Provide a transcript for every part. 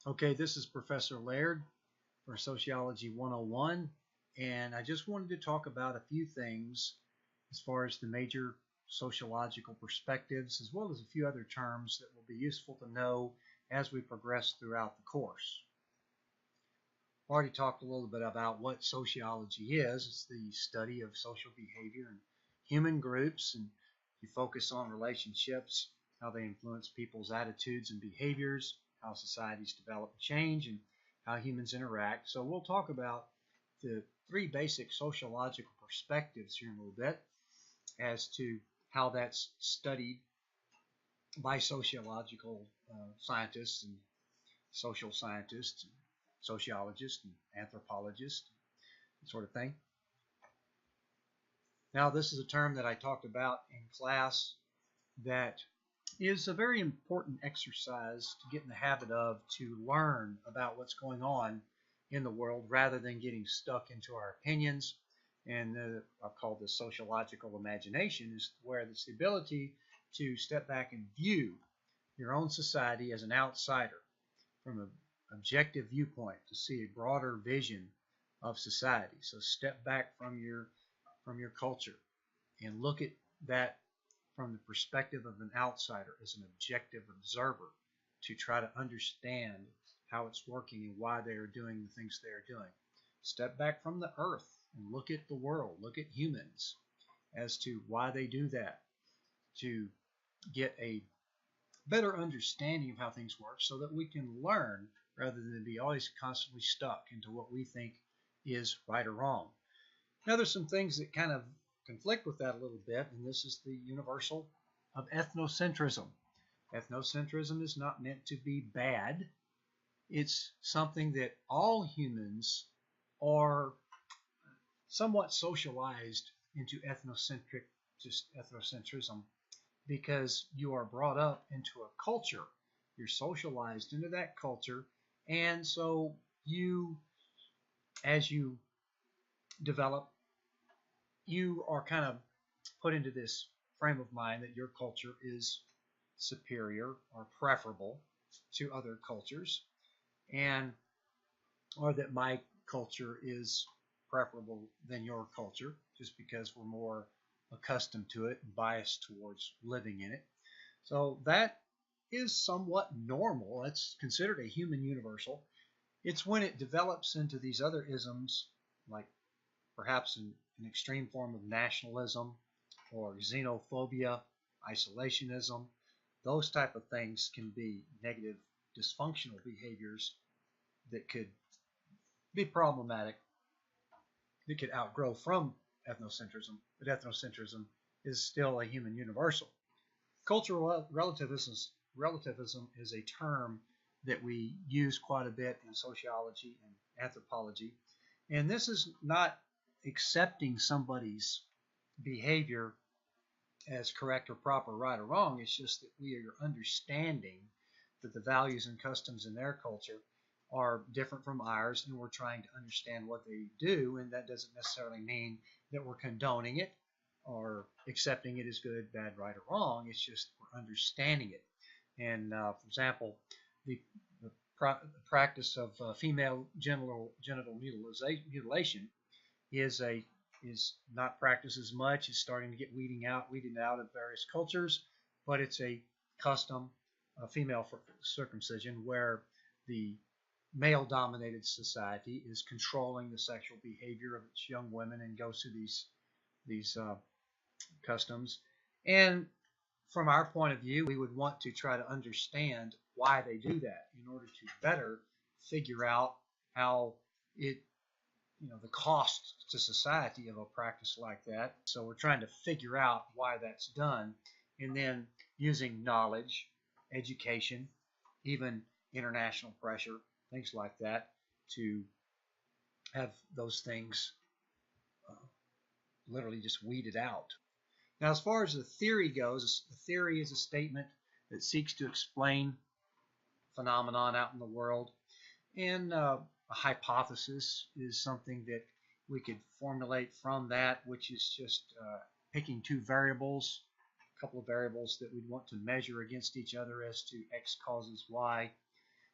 Okay, this is Professor Laird for Sociology 101, and I just wanted to talk about a few things as far as the major sociological perspectives, as well as a few other terms that will be useful to know as we progress throughout the course. I've already talked a little bit about what sociology is. It's the study of social behavior in human groups, and you focus on relationships, how they influence people's attitudes and behaviors, how societies develop and change, and how humans interact. So we'll talk about the three basic sociological perspectives here in a little bit as to how that's studied by sociological scientists and social scientists, sociologists, and anthropologists, sort of thing. Now, this is a term that I talked about in class that is a very important exercise to get in the habit of to learn about what's going on in the world rather than getting stuck into our opinions. And I've called this sociological imagination, is where it's the ability to step back and view your own society as an outsider from an objective viewpoint to see a broader vision of society. So step back from your culture and look at that from the perspective of an outsider as an objective observer to try to understand how it's working and why they are doing the things they are doing. Step back from the earth and look at the world, look at humans as to why they do that, to get a better understanding of how things work so that we can learn rather than be always constantly stuck into what we think is right or wrong. Now, there's some things that kind of conflict with that a little bit, and this is the universal of ethnocentrism. Ethnocentrism is not meant to be bad. It's something that all humans are somewhat socialized into ethnocentrism because you are brought up into a culture. You're socialized into that culture, and so as you develop, you are kind of put into this frame of mind that your culture is superior or preferable to other cultures, and or that my culture is preferable than your culture just because we're more accustomed to it and biased towards living in it. So that is somewhat normal. That's considered a human universal. It's when it develops into these other isms, like perhaps an extreme form of nationalism or xenophobia, isolationism. Those type of things can be negative, dysfunctional behaviors that could be problematic, that could outgrow from ethnocentrism, but ethnocentrism is still a human universal. Cultural relativism is a term that we use quite a bit in sociology and anthropology. And this is not accepting somebody's behavior as correct or proper, right or wrong. It's just that we are understanding that the values and customs in their culture are different from ours, and we're trying to understand what they do, and that doesn't necessarily mean that we're condoning it or accepting it as good, bad, right, or wrong. It's just we're understanding it. And for example, the, the, the practice of female genital mutilation is not practiced as much. It's starting to get weeded out of various cultures, but it's a custom, female circumcision, where the male-dominated society is controlling the sexual behavior of its young women and goes through these customs. And from our point of view, we would want to try to understand why they do that in order to better figure out how it, the cost to society of a practice like that. So we're trying to figure out why that's done, and then using knowledge, education, even international pressure, things like that, to have those things uh, literally just weeded out. Now, as far as the theory goes, a theory is a statement that seeks to explain phenomenon out in the world. And a hypothesis is something that we could formulate from that, which is just picking two variables, a couple of variables that we'd want to measure against each other as to X causes Y.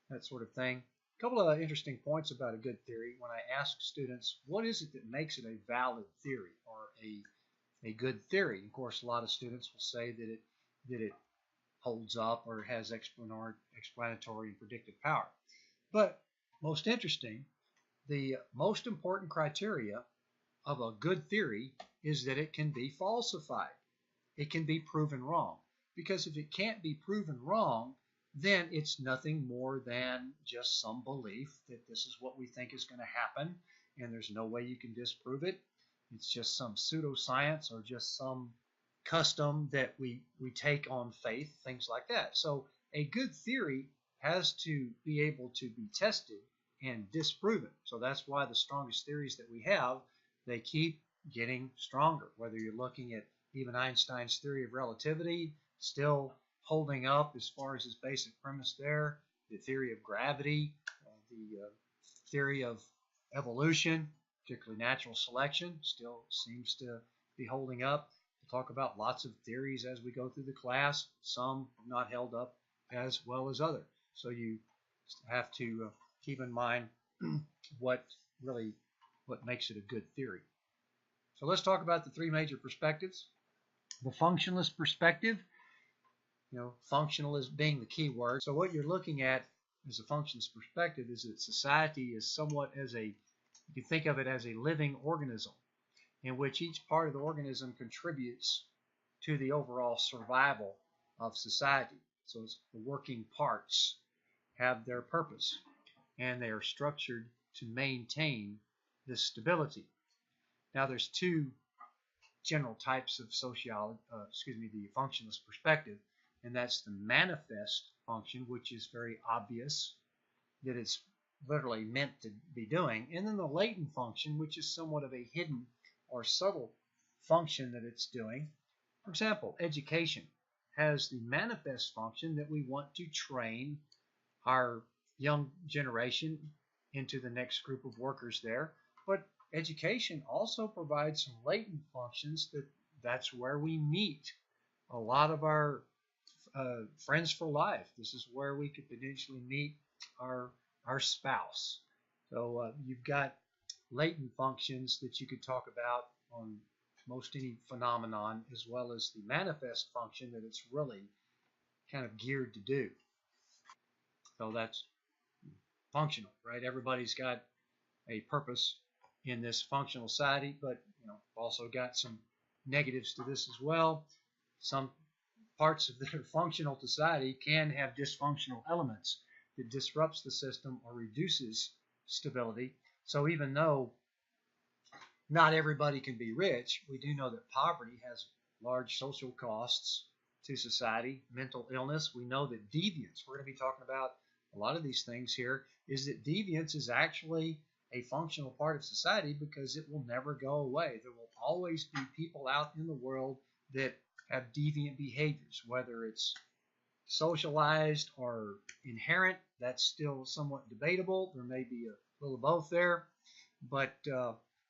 that sort of thing. A couple of interesting points about a good theory. When I ask students, what is it that makes it a valid theory or a good theory? Of course, a lot of students will say that it holds up or has explanatory and predictive power. But most interesting, the most important criteria of a good theory is that it can be falsified. It can be proven wrong. Because if it can't be proven wrong, then it's nothing more than just some belief that this is what we think is going to happen, and there's no way you can disprove it. It's just some pseudoscience or just some custom that we take on faith, things like that. So a good theory has to be able to be tested and disproven. So that's why the strongest theories that we have, they keep getting stronger. Whether you're looking at even Einstein's theory of relativity, still holding up as far as his basic premise there, the theory of gravity, the theory of evolution, particularly natural selection, still seems to be holding up. We'll talk about lots of theories as we go through the class. Some have not held up as well as others. So you have to keep in mind what really what makes it a good theory. So let's talk about the three major perspectives. The functionalist perspective, functional is being the key word. So what you're looking at as a functionalist perspective is that society is somewhat as you can think of it as a living organism in which each part of the organism contributes to the overall survival of society. So the working parts have their purpose and they are structured to maintain this stability. Now there's two general types of the functionalist perspective, and that's the manifest function, which is very obvious that it's literally meant to be doing, and then the latent function, which is somewhat of a hidden or subtle function that it's doing. For example, education has the manifest function that we want to train our young generation into the next group of workers there, but education also provides some latent functions that's where we meet a lot of our friends for life. This is where we could potentially meet our spouse. So you've got latent functions that you could talk about on most any phenomenon, as well as the manifest function that it's really kind of geared to do. So that's functional, right? Everybody's got a purpose in this functional society, but also got some negatives to this as well. Some parts of the functional society can have dysfunctional elements that disrupts the system or reduces stability. So even though not everybody can be rich, we do know that poverty has large social costs to society. Mental illness, we know that deviance, we're going to be talking about a lot of these things here, is that deviance is actually a functional part of society because it will never go away. There will always be people out in the world that have deviant behaviors, whether it's socialized or inherent. That's still somewhat debatable. There may be a little of both there, but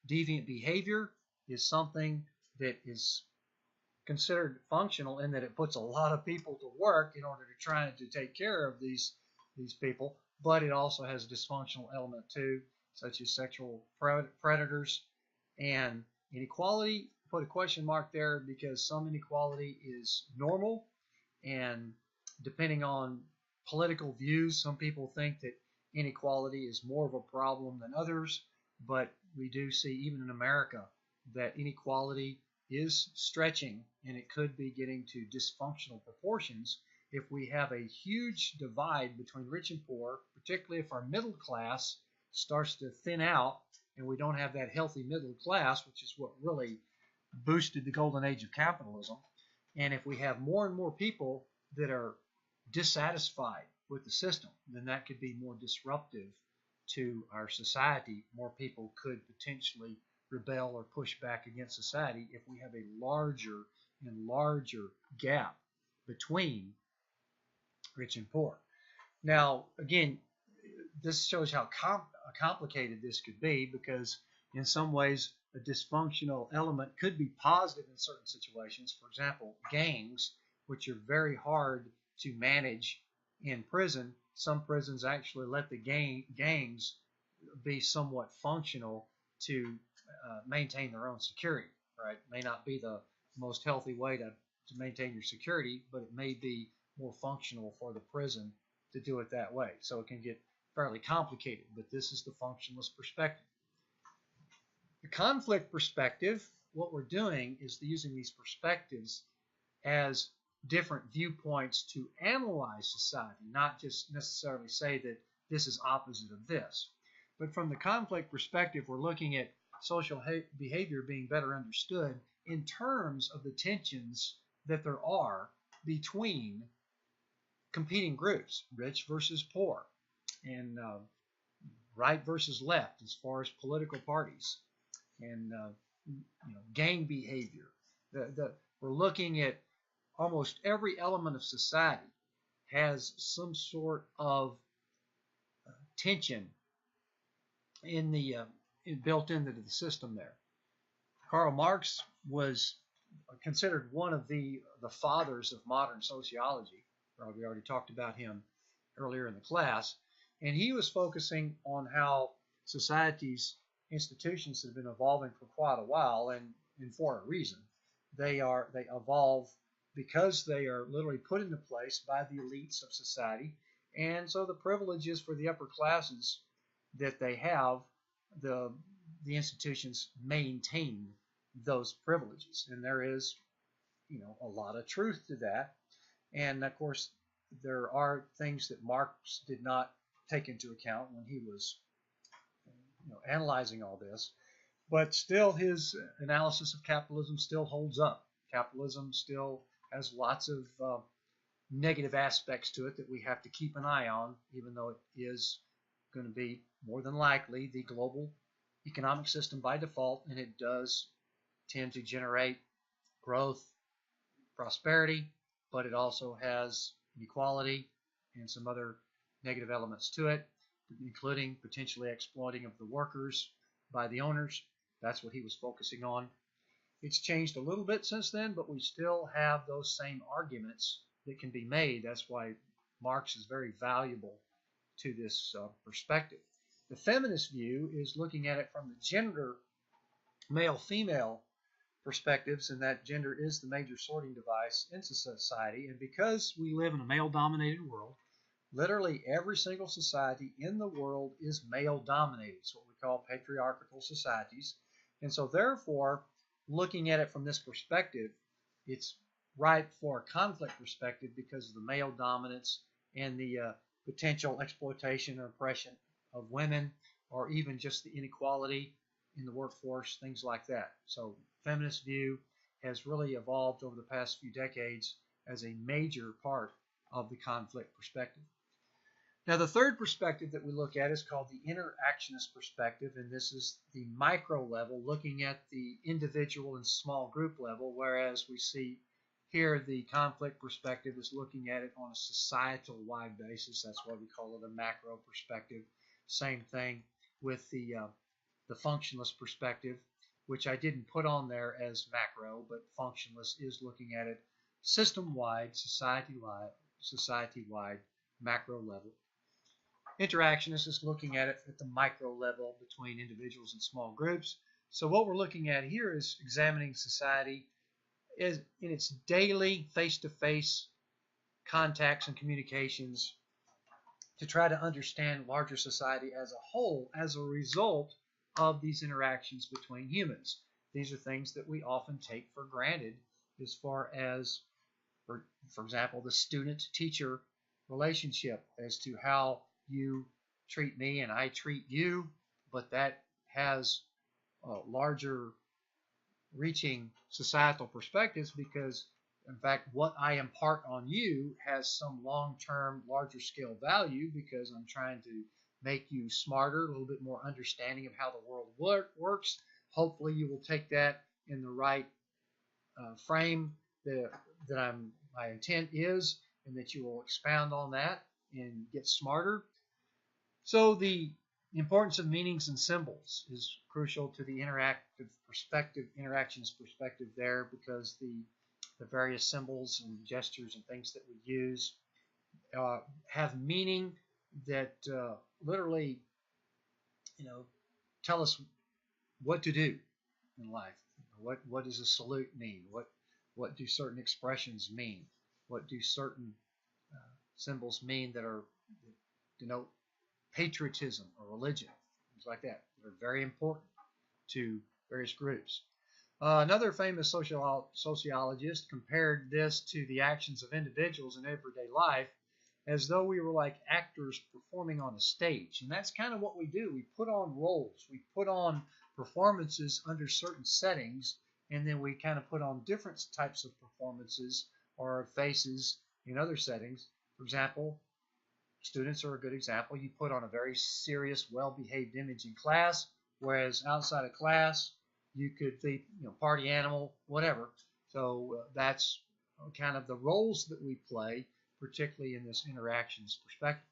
deviant behavior is something that is considered functional in that it puts a lot of people to work in order to try to take care of these people, but it also has a dysfunctional element too, such as sexual predators and inequality. Put a question mark there because some inequality is normal, and depending on political views, some people think that inequality is more of a problem than others, but we do see even in America that inequality is stretching and it could be getting to dysfunctional proportions if we have a huge divide between rich and poor, particularly if our middle class starts to thin out and we don't have that healthy middle class, which is what really boosted the golden age of capitalism. And if we have more and more people that are dissatisfied with the system, then that could be more disruptive to our society. More people could potentially rebel or push back against society if we have a larger and larger gap between rich and poor. Now, again, this shows how complicated this could be, because in some ways a dysfunctional element could be positive in certain situations. For example, gangs, which are very hard to manage in prison, some prisons actually let the gangs be somewhat functional to maintain their own security, right? May not be the most healthy way to maintain your security, but it may be more functional for the prison to do it that way. So it can get fairly complicated, but this is the functionalist perspective. The conflict perspective, what we're doing is using these perspectives as different viewpoints to analyze society, not just necessarily say that this is opposite of this. But from the conflict perspective, we're looking at social behavior being better understood in terms of the tensions that there are between competing groups, rich versus poor, and right versus left as far as political parties, and gang behavior. We're looking at almost every element of society has some sort of tension in the built into the system there. Karl Marx was considered one of the fathers of modern sociology. We already talked about him earlier in the class, and he was focusing on how society's institutions have been evolving for quite a while, and for a reason. They evolve because they are literally put into place by the elites of society, and so the privileges for the upper classes that they have, the institutions maintain those privileges, and there is a lot of truth to that. And of course, there are things that Marx did not take into account when he was analyzing all this, but still his analysis of capitalism still holds up. Capitalism still has lots of negative aspects to it that we have to keep an eye on, even though it is going to be more than likely the global economic system by default, and it does tend to generate growth, prosperity, but it also has inequality and some other negative elements to it, including potentially exploiting of the workers by the owners. That's what he was focusing on. It's changed a little bit since then, but we still have those same arguments that can be made. That's why Marx is very valuable to this perspective. The feminist view is looking at it from the gender male-female perspectives, and that gender is the major sorting device in society. And because we live in a male-dominated world, literally every single society in the world is male-dominated. It's what we call patriarchal societies. And so therefore, looking at it from this perspective, it's ripe for a conflict perspective because of the male dominance and the potential exploitation or oppression of women, or even just the inequality in the workforce, things like that. So feminist view has really evolved over the past few decades as a major part of the conflict perspective. Now, the third perspective that we look at is called the interactionist perspective, and this is the micro level, looking at the individual and small group level, whereas we see here the conflict perspective is looking at it on a societal wide basis. That's why we call it a macro perspective. Same thing with the functionalist perspective, which I didn't put on there as macro, but functionalist is looking at it system-wide, society-wide, macro level. Interactionist is looking at it at the micro level between individuals and small groups. So what we're looking at here is examining society in its daily face-to-face contacts and communications to try to understand larger society as a whole as a result of these interactions between humans. These are things that we often take for granted as far as, for example, the student-teacher relationship, as to how you treat me and I treat you, but that has larger reaching societal perspectives because, in fact, what I impart on you has some long-term, larger scale value because I'm trying to make you smarter, a little bit more understanding of how the world works. Hopefully you will take that in the right frame that my intent is, and that you will expound on that and get smarter. So the importance of meanings and symbols is crucial to the interactionist perspective there, because the various symbols and gestures and things that we use have meaning that literally, you know, tell us what to do in life. What does a salute mean? What do certain expressions mean? What do certain symbols mean that denote patriotism or religion? Things like that. They're very important to various groups. Another famous sociologist compared this to the actions of individuals in everyday life as though we were like actors performing on a stage. And that's kind of what we do. We put on roles, we put on performances under certain settings, and then we kind of put on different types of performances or faces in other settings. For example, students are a good example. You put on a very serious, well-behaved image in class, whereas outside of class, you could be, party animal, whatever. So that's kind of the roles that we play, particularly in this interactions perspective.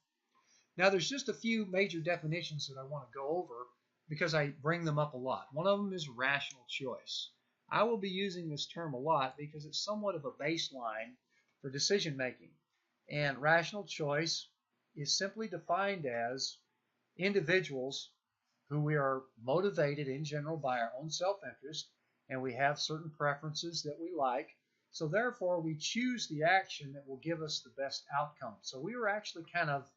Now, there's just a few major definitions that I want to go over because I bring them up a lot. One of them is rational choice. I will be using this term a lot because it's somewhat of a baseline for decision making. And rational choice is simply defined as individuals who we are motivated in general by our own self-interest, and we have certain preferences that we like. So therefore, we choose the action that will give us the best outcome. So we were actually kind of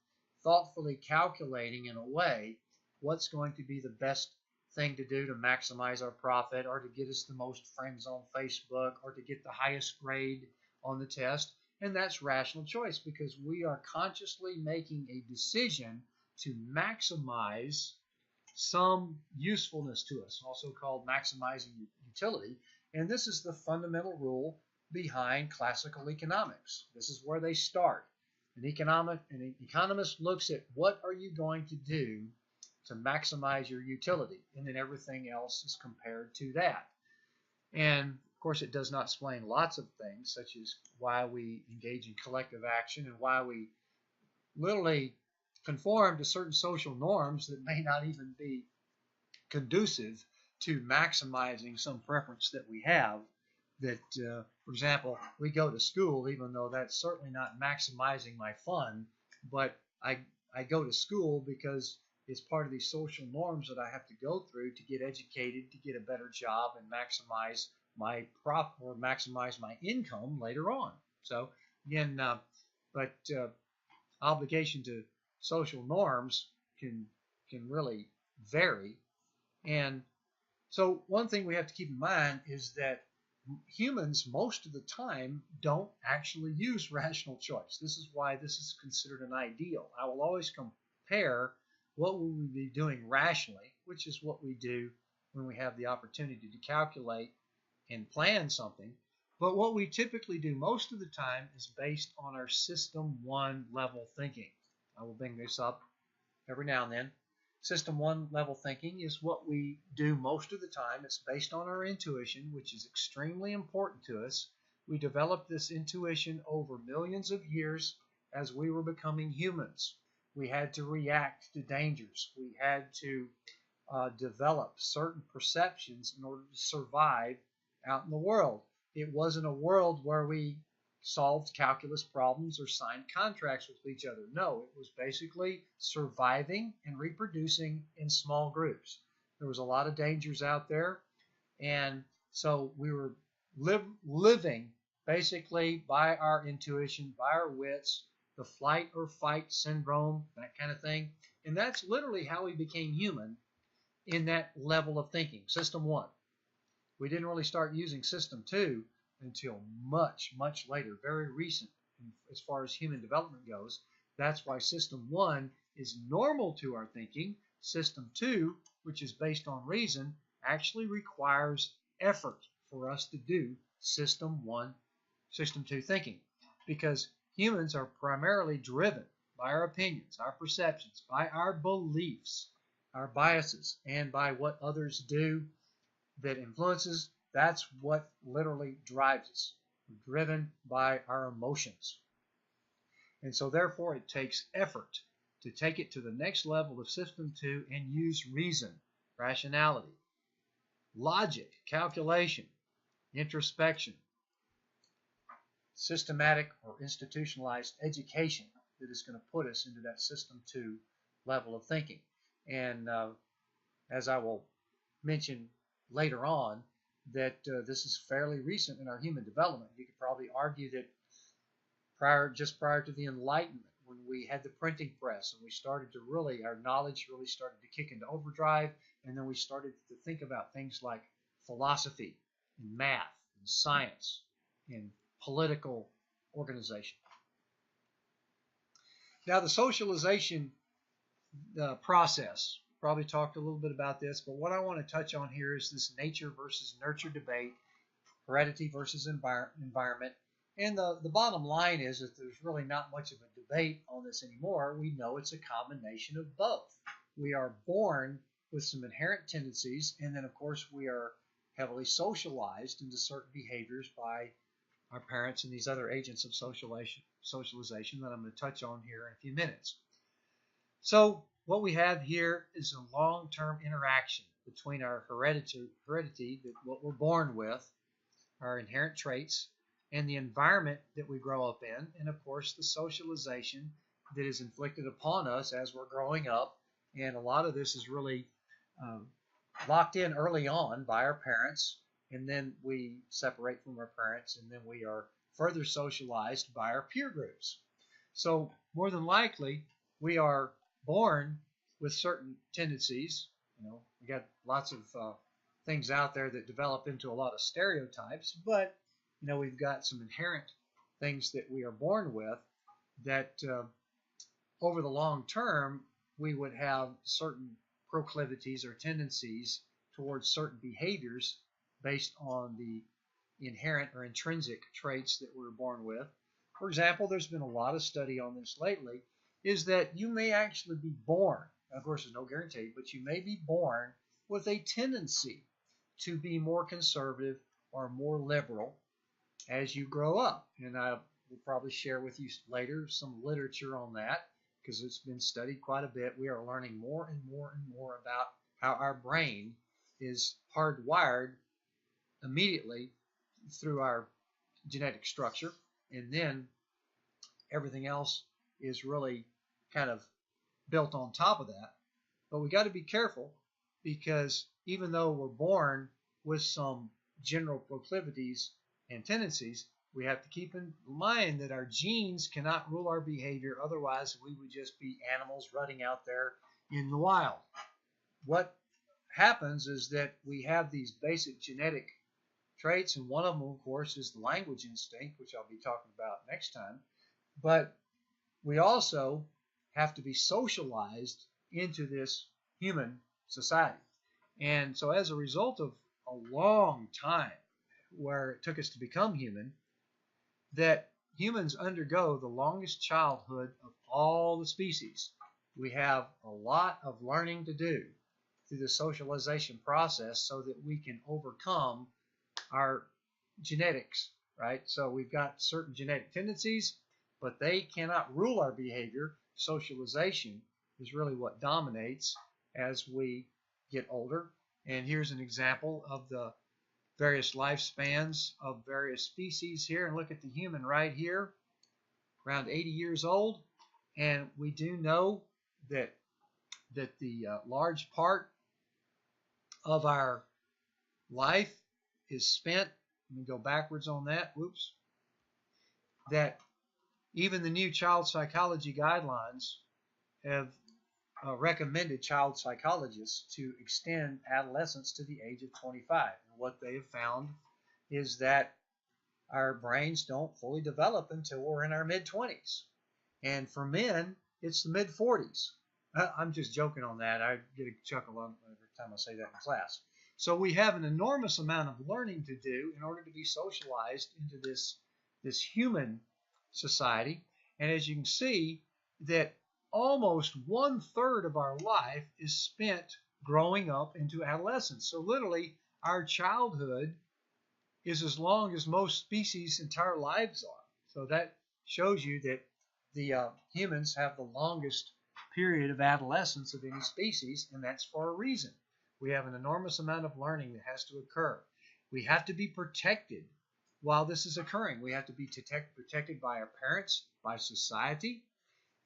thoughtfully calculating in a way what's going to be the best thing to do to maximize our profit, or to get us the most friends on Facebook, or to get the highest grade on the test. And that's rational choice because we are consciously making a decision to maximize some usefulness to us, also called maximizing utility. And this is the fundamental rule behind classical economics. This is where they start. An economist looks at what are you going to do to maximize your utility, and then everything else is compared to that. And of course, it does not explain lots of things, such as why we engage in collective action and why we literally conform to certain social norms that may not even be conducive to maximizing some preference that we have. That, for example, we go to school, even though that's certainly not maximizing my fun, but I go to school because it's part of these social norms that I have to go through to get educated, to get a better job, and maximize my maximize my income later on. So again, obligation to social norms can really vary. And so one thing we have to keep in mind is that humans most of the time don't actually use rational choice. This is why this is considered an ideal. I will always compare what will we be doing rationally, which is what we do when we have the opportunity to calculate and plan something. But what we typically do most of the time is based on our System 1 level thinking. I will bring this up every now and then. System 1 level thinking is what we do most of the time. It's based on our intuition, which is extremely important to us. We developed this intuition over millions of years as we were becoming humans. We had to react to dangers. We had to develop certain perceptions in order to survive out in the world. It wasn't a world where we solved calculus problems or signed contracts with each other. No, it was basically surviving and reproducing in small groups. There was a lot of dangers out there, and so we were living basically by our intuition, by our wits, the flight or fight syndrome, that kind of thing. And that's literally how we became human in that level of thinking, System 1. We didn't really start using System 2 until much, much later, very recent as far as human development goes. That's why System 1 is normal to our thinking. System 2, which is based on reason, actually requires effort for us to do System 2 thinking, because humans are primarily driven by our opinions, our perceptions, by our beliefs, our biases, and by what others do that influences. That's what literally drives us. We're driven by our emotions. And so therefore it takes effort to take it to the next level of System 2 and use reason, rationality, logic, calculation, introspection, systematic or institutionalized education. that is going to put us into that system 2 level of thinking. And as I will mention later on, that this is fairly recent in our human development. You could probably argue that just prior to the Enlightenment, when we had the printing press and we started to really, our knowledge really started to kick into overdrive, and then we started to think about things like philosophy and math and science and political organization. Now, the socialization process, probably talked a little bit about this, but what I want to touch on here is this nature versus nurture debate, heredity versus environment. And the bottom line is that there's really not much of a debate on this anymore. We know it's a combination of both. We are born with some inherent tendencies, and then, of course, we are heavily socialized into certain behaviors by our parents and these other agents of socialization that I'm going to touch on here in a few minutes. So what we have here is a long-term interaction between our heredity, that what we're born with, our inherent traits, and the environment that we grow up in, and of course the socialization that is inflicted upon us as we're growing up. And a lot of this is really locked in early on by our parents, and then we separate from our parents, and then we are further socialized by our peer groups. So more than likely, we are born with certain tendencies. We got lots of things out there that develop into a lot of stereotypes, but we've got some inherent things that we are born with that over the long term we would have certain proclivities or tendencies towards certain behaviors based on the inherent or intrinsic traits that we're born with. For example, there's been a lot of study on this lately, is that you may actually be born, of course there's no guarantee, but you may be born with a tendency to be more conservative or more liberal as you grow up. And I will probably share with you later some literature on that, because it's been studied quite a bit. We are learning more and more and more about how our brain is hardwired immediately through our genetic structure, and then everything else is really kind of built on top of that. But we got to be careful, because even though we're born with some general proclivities and tendencies, we have to keep in mind that our genes cannot rule our behavior. Otherwise, we would just be animals running out there in the wild. What happens is that we have these basic genetic traits, and one of them, of course, is the language instinct, which I'll be talking about next time. But we also have to be socialized into this human society. And so as a result of a long time where it took us to become human, that humans undergo the longest childhood of all the species. We have a lot of learning to do through the socialization process so that we can overcome our genetics, right? So we've got certain genetic tendencies, but they cannot rule our behavior. Socialization is really what dominates as we get older. And here's an example of the various lifespans of various species here. And look at the human right here, around 80 years old. And we do know that the large part of our life is spent, let me go backwards on that, whoops, that even the new child psychology guidelines have recommended child psychologists to extend adolescence to the age of 25. And what they have found is that our brains don't fully develop until we're in our mid-20s. And for men, it's the mid-40s. I'm just joking on that. I get a chuckle every time I say that in class. So we have an enormous amount of learning to do in order to be socialized into this human society. And as you can see, that almost 1/3 of our life is spent growing up into adolescence. So literally, our childhood is as long as most species' entire lives are. So that shows you that the humans have the longest period of adolescence of any species, and that's for a reason. We have an enormous amount of learning that has to occur. We have to be protected while this is occurring. We have to be protected by our parents, by society,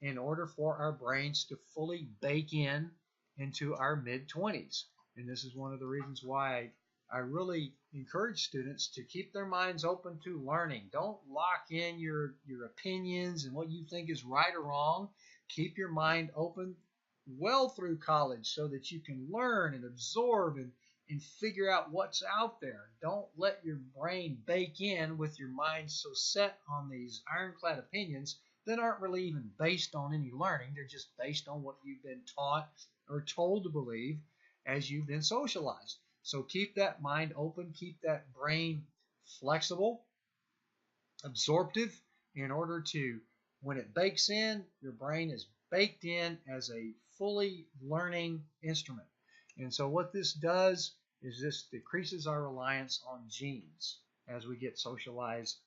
in order for our brains to fully bake in into our mid-20s. And this is one of the reasons why I really encourage students to keep their minds open to learning. Don't lock in your opinions and what you think is right or wrong. Keep your mind open well through college so that you can learn and absorb and figure out what's out there. Don't let your brain bake in with your mind so set on these ironclad opinions that aren't really even based on any learning. They're just based on what you've been taught or told to believe as you've been socialized. So keep that mind open, keep that brain flexible, absorptive, in order to, when it bakes in, your brain is baked in as a fully learning instrument. And so what this does is this decreases our reliance on genes as we get socialized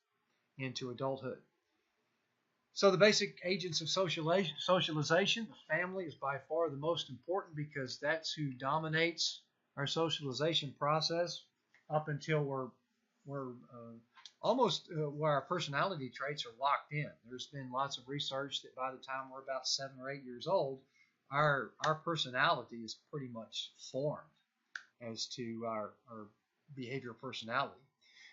into adulthood. So the basic agents of socialization, the family is by far the most important because that's who dominates our socialization process up until we're almost where our personality traits are locked in. There's been lots of research that by the time we're about 7 or 8 years old, our personality is pretty much formed as to our behavioral personality.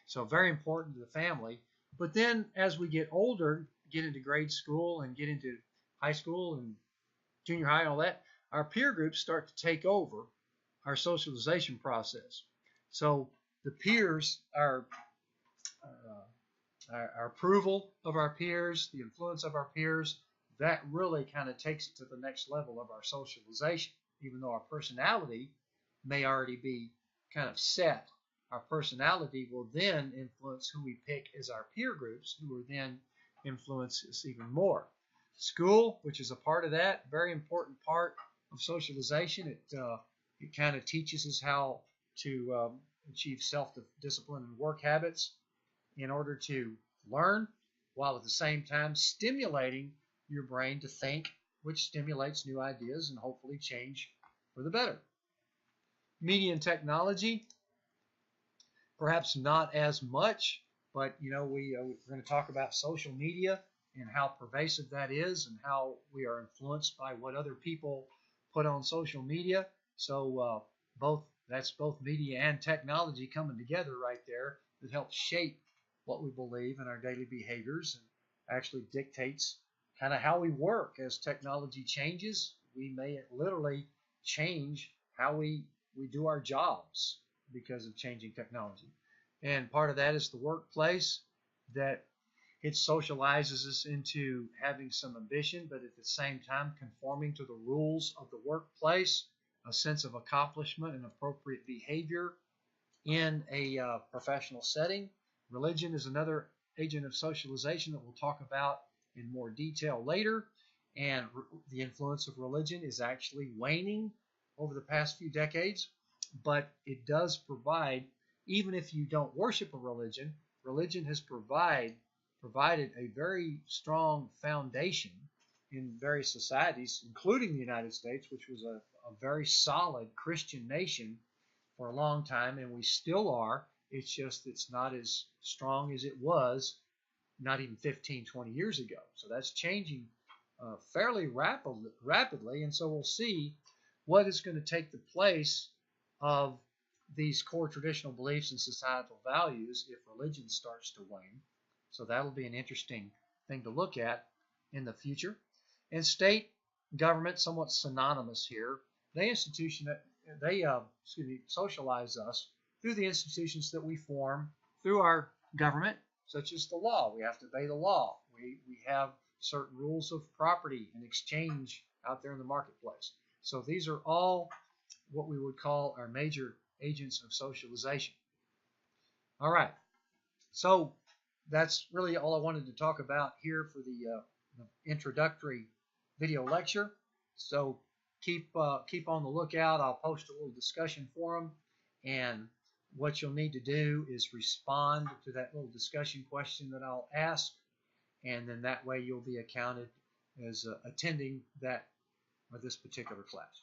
So very important to the family. But then as we get older, get into grade school and get into high school and junior high and all that, our peer groups start to take over our socialization process. So the peers, our approval of our peers, the influence of our peers, that really kind of takes it to the next level of our socialization. Even though our personality may already be kind of set, our personality will then influence who we pick as our peer groups, who will then influence us even more. School, which is a part of that, very important part of socialization. It kind of teaches us how to achieve self-discipline and work habits in order to learn, while at the same time stimulating your brain to think, which stimulates new ideas and hopefully change for the better. Media and technology, perhaps not as much, but we're going to talk about social media and how pervasive that is and how we are influenced by what other people put on social media. So that's both media and technology coming together right there that helps shape what we believe in our daily behaviors and actually dictates kind of how we work. As technology changes, we may literally change how we do our jobs because of changing technology. And part of that is the workplace, that it socializes us into having some ambition, but at the same time conforming to the rules of the workplace, a sense of accomplishment and appropriate behavior in a professional setting. Religion is another agent of socialization that we'll talk about in more detail later. And the influence of religion is actually waning over the past few decades, but it does provide, even if you don't worship a religion, religion has provided a very strong foundation in various societies, including the United States, which was a very solid Christian nation for a long time, and we still are. It's just it's not as strong as it was not even 15, 20 years ago. So that's changing fairly rapidly, and so we'll see what is going to take the place of these core traditional beliefs and societal values if religion starts to wane. So that'll be an interesting thing to look at in the future. And state government, somewhat synonymous here. They socialize us through the institutions that we form through our government, such as the law. We have to obey the law. We have certain rules of property and exchange out there in the marketplace. So these are all what we would call our major agents of socialization. All right. So that's really all I wanted to talk about here for the introductory video lecture. So keep on the lookout. I'll post a little discussion forum, and what you'll need to do is respond to that little discussion question that I'll ask, and then that way you'll be accounted as attending that or this particular class.